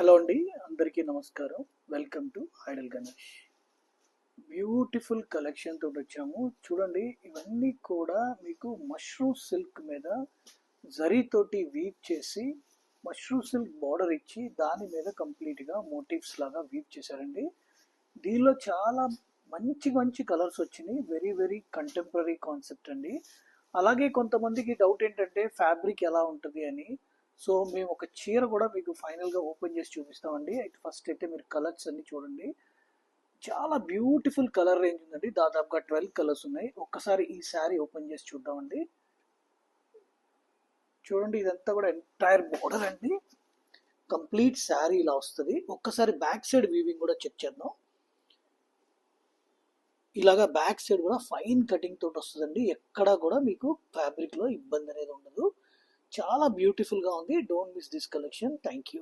Hello అండి, అందరికీ నమస్కారం. Welcome to Idol Ganesh. Beautiful collection తోటి వచ్చాము. చూడండి, ఇవన్నీ కూడా మీకు మష్రూమ్ సిల్క్ మీద జరీ తోటి వీవ్ చేసి మష్రూమ్ సిల్క్ బార్డర్ ఇచ్చి దాని మీద కంప్లీట్గా మోటివ్స్ లాగా వీవ్ చేశారండి. దీనిలో చాలా మంచి మంచి కలర్స్ వచ్చినాయి. వెరీ వెరీ కంటెంపరీ కాన్సెప్ట్ అండి. అలాగే కొంతమందికి డౌట్ ఏంటంటే ఫ్యాబ్రిక్ ఎలా ఉంటుంది అని. సో మేము ఒక చీర కూడా మీకు ఫైనల్గా ఓపెన్ చేసి చూపిస్తామండి. అయితే ఫస్ట్ అయితే మీరు కలర్స్ అన్ని చూడండి. చాలా బ్యూటిఫుల్ కలర్ రేంజ్ ఉందండి. దాదాపుగా 12 కలర్స్ ఉన్నాయి. ఒక్కసారి ఈ శారీ ఓపెన్ చేసి చూద్దామండి. చూడండి, ఇదంతా కూడా ఎంటైర్ బోర్డర్ అండి. కంప్లీట్ శారీ ఇలా వస్తుంది. ఒక్కసారి బ్యాక్ సైడ్ వీవింగ్ కూడా చెక్ చేద్దాం. ఇలాగా బ్యాక్ సైడ్ కూడా ఫైన్ కటింగ్ తోటి వస్తుందండి. ఎక్కడా కూడా మీకు ఫ్యాబ్రిక్ లో ఇబ్బంది అనేది ఉండదు. చాలా బ్యూటిఫుల్ గా ఉంది. Don't miss this collection. Thank you.